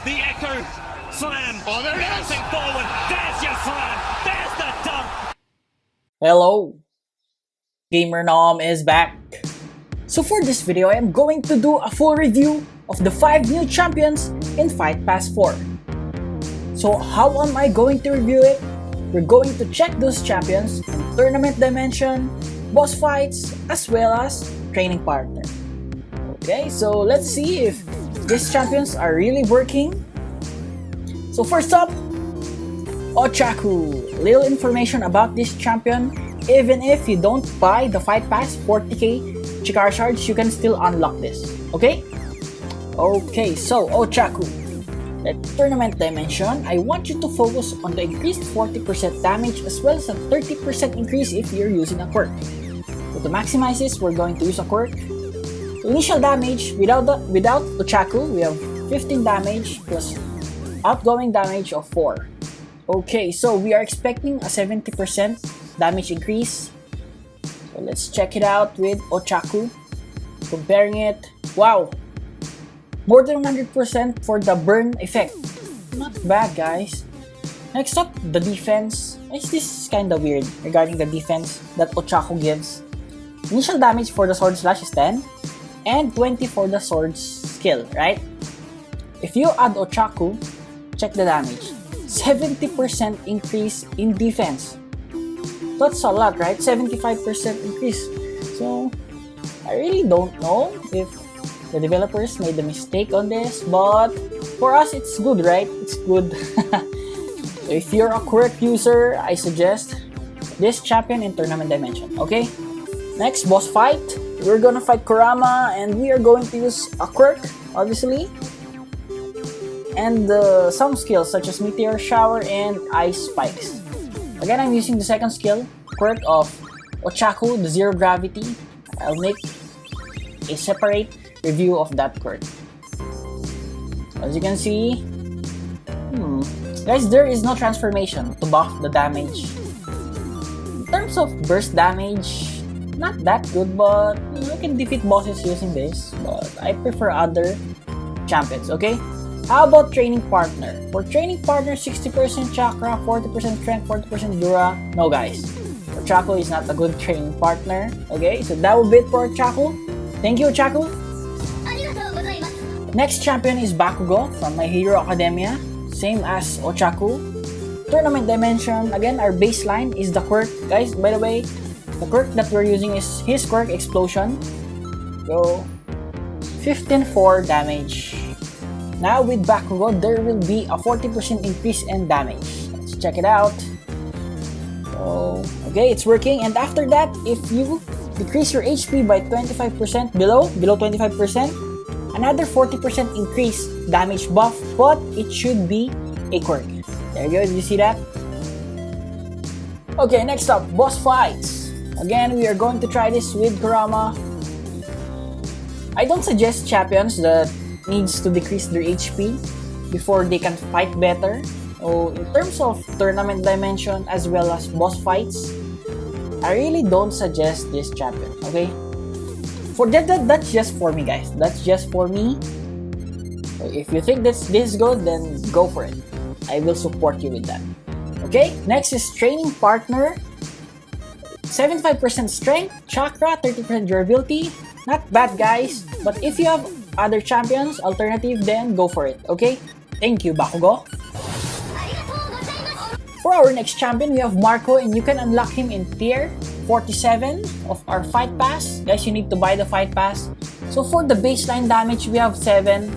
The Echo Slam. Oh, there it is. Bouncing forward. There's your slam. There's the dunk. Hello, Gamer Nom is back. So for this video, I am going to do a full review of the 5 new champions in Fightpass 4. So how am I going to review it? We're going to check those champions in tournament dimension, boss fights, as well as training partner. Okay, so let's see if these champions are really working. So first up, Ochaku. Little information about this champion. Even if you don't buy the Fightpass 40k Chikara shards, you can still unlock this. Okay? Okay, so Ochaku. The tournament dimension, I want you to focus on the increased 40% damage as well as a 30% increase if you're using a quirk. So to maximize this, we're going to use a quirk. Initial damage, without Ochaku, we have 15 damage plus outgoing damage of 4. Okay, so we are expecting a 70% damage increase. So let's check it out with Ochaku. Comparing it, wow! More than 100% for the burn effect. Not bad, guys. Next up, the defense. This is kinda weird regarding the defense that Ochaku gives. Initial damage for the sword slash is 10 and 20 for the sword skill, right? If you add Ochaku, check the damage. 70% increase in defense. That's a lot, right? 75% increase. So, I really don't know if the developers made a mistake on this, but for us, it's good, right? It's good. So if you're a quirk user, I suggest this champion in tournament dimension, okay? Next, boss fight. We're gonna fight Kurama, and we are going to use a quirk, obviously. And some skills such as Meteor Shower and Ice Spikes. Again, I'm using the second skill, quirk of Ochaku, the Zero Gravity. I'll make a separate review of that quirk. As you can see, guys, there is no transformation to buff the damage. In terms of burst damage, not that good, but you can defeat bosses using this. But I prefer other champions, okay? How about training partner? For training partner, 60% chakra, 40% strength, 40% dura. No, guys. Ochaku is not a good training partner. Okay, so that will be it for Ochaku. Thank you, Ochaku. Next champion is Bakugo from My Hero Academia. Same as Ochaku. Tournament dimension, again, our baseline is the quirk. Guys, by the way, the quirk that we're using is his quirk Explosion. So, 15-4 damage. Now with Bakugo, there will be a 40% increase in damage. Let's check it out. So, okay, it's working. And after that, if you decrease your HP by 25% below 25%, another 40% increase damage buff, but it should be a quirk. There you go, did you see that? Okay, next up, boss fights. Again, we are going to try this with Kurama. I don't suggest champions that needs to decrease their HP before they can fight better. So, in terms of tournament dimension as well as boss fights, I really don't suggest this champion, okay? For that's just for me, guys. That's just for me. So if you think this is good, then go for it. I will support you with that. Okay, next is training partner. 75% strength, chakra, 30% durability. Not bad, guys. But if you have other champions, alternative, then go for it. Okay? Thank you, Bakugo. For our next champion, we have Marco, and you can unlock him in tier 47 of our Fight Pass. Guys, you need to buy the Fight Pass. So for the baseline damage, we have 7.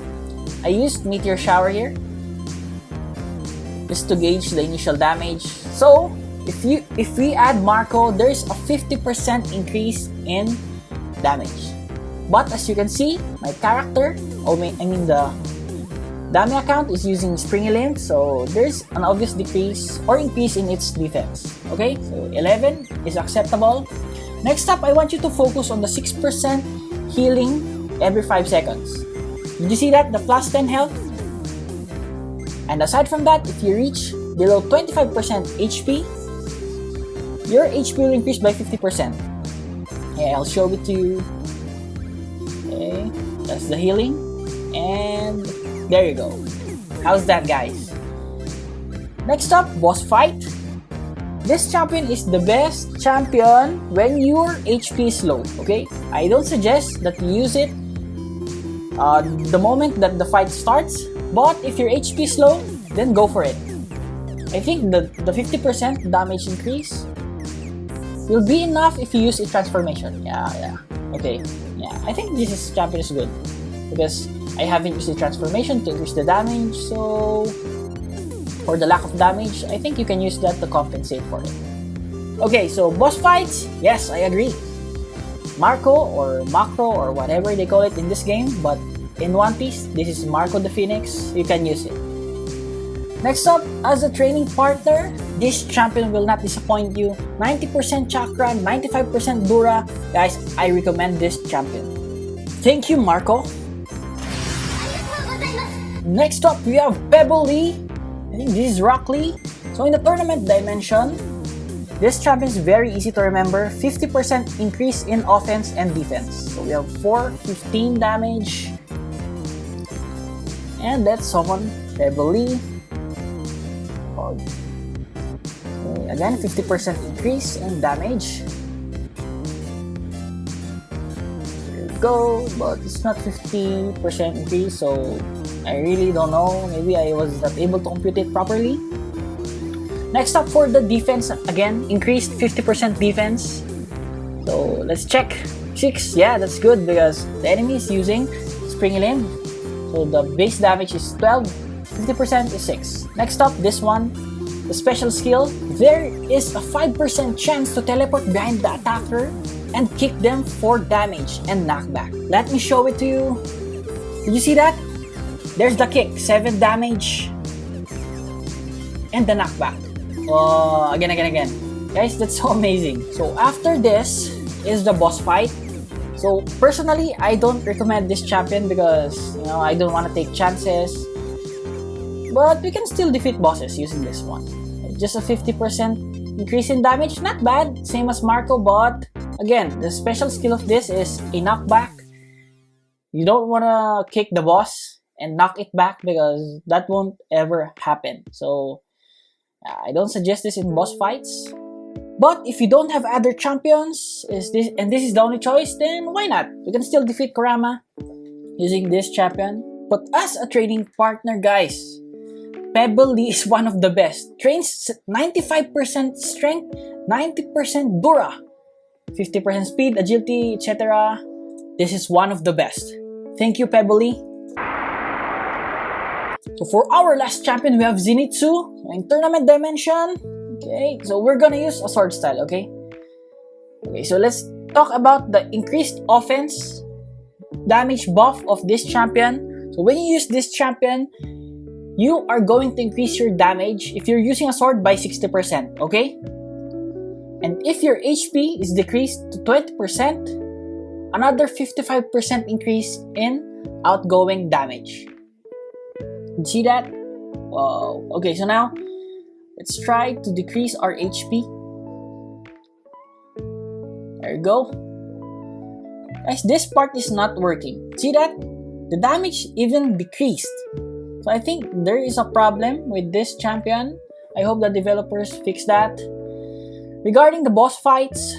I used Meteor Shower here just to gauge the initial damage. So if we add Marco, there's a 50% increase in damage. But as you can see, my character, the dummy account is using Springy Limb, so there's an obvious decrease or increase in its defense. Okay, so 11 is acceptable. Next up, I want you to focus on the 6% healing every 5 seconds. Did you see that? The plus 10 health? And aside from that, if you reach below 25% HP, your HP will increase by 50%. Okay, I'll show it to you. Okay, that's the healing. And there you go. How's that, guys? Next up, boss fight. This champion is the best champion when your HP is low, okay? I don't suggest that you use it the moment that the fight starts, but if your HP is low, then go for it. I think the 50% damage increase will be enough if you use a transformation. Yeah. Okay. Yeah, I think this champion is good because I haven't used the transformation to increase the damage, so for the lack of damage, I think you can use that to compensate for it. Okay, so boss fights, yes, I agree. Marco or Macro or whatever they call it in this game, but in One Piece, this is Marco the Phoenix, you can use it. Next up, as a training partner, this champion will not disappoint you. 90% chakra, 95% dura. Guys, I recommend this champion. Thank you, Marco. Next up, we have Pebble Lee. I think this is Rock Lee. So in the tournament dimension, this champion is very easy to remember. 50% increase in offense and defense. So we have 15 damage. And let's summon Pebble Lee. Okay, again, 50% increase in damage. There we go, but it's not 50% increase, so I really don't know. Maybe I was not able to compute it properly. Next up for the defense, again, increased 50% defense. So let's check. 6, yeah, that's good because the enemy is using Springy Limb. So the base damage is 12, 50% is 6. Next up, this one, the special skill. There is a 5% chance to teleport behind the attacker and kick them for damage and knockback. Let me show it to you. Did you see that? There's the kick, 7 damage, and the knockback. Again. Guys, that's so amazing. So after this is the boss fight. So personally, I don't recommend this champion because, you know, I don't want to take chances. But we can still defeat bosses using this one. Just a 50% increase in damage, not bad, same as Marco, but again, the special skill of this is a knockback. You don't want to kick the boss and knock it back because that won't ever happen. So I don't suggest this in boss fights. But if you don't have other champions, this is the only choice, then why not? You can still defeat Kurama using this champion. But as a training partner, guys, Pebble Lee is one of the best. Trains 95% strength, 90% dura, 50% speed, agility, etc. This is one of the best. Thank you, Pebble Lee. So for our last champion, we have Zenitsu in tournament dimension. Okay, so we're gonna use a sword style, okay? Okay, so let's talk about the increased offense damage buff of this champion. So when you use this champion, you are going to increase your damage if you're using a sword by 60%, okay? And if your HP is decreased to 20%, another 55% increase in outgoing damage. You see that? Wow. Okay, so now let's try to decrease our HP. There you go. Guys, this part is not working. See that? The damage even decreased. So I think there is a problem with this champion. I hope the developers fix that. Regarding the boss fights,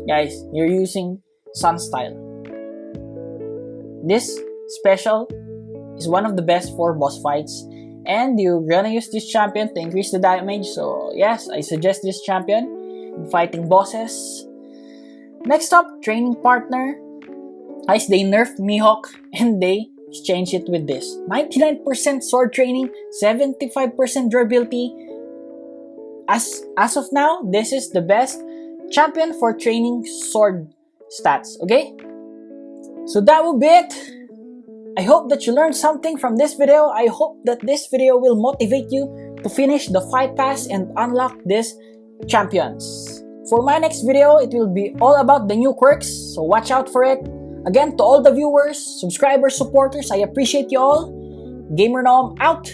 guys, you're using Sun Style. This special is one of the best for boss fights, and you're gonna use this champion to increase the damage. So yes, I suggest this champion in fighting bosses. Next up, training partner. Guys, they nerfed Mihawk and they exchange it with this. 99% sword training, 75% durability. As of now, this is the best champion for training sword stats, okay? So that will be it. I hope that you learned something from this video. I hope that this video will motivate you to finish the fight pass and unlock these champions. For my next video, it will be all about the new quirks, so watch out for it. Again, to all the viewers, subscribers, supporters, I appreciate you all. Gamer Nom out!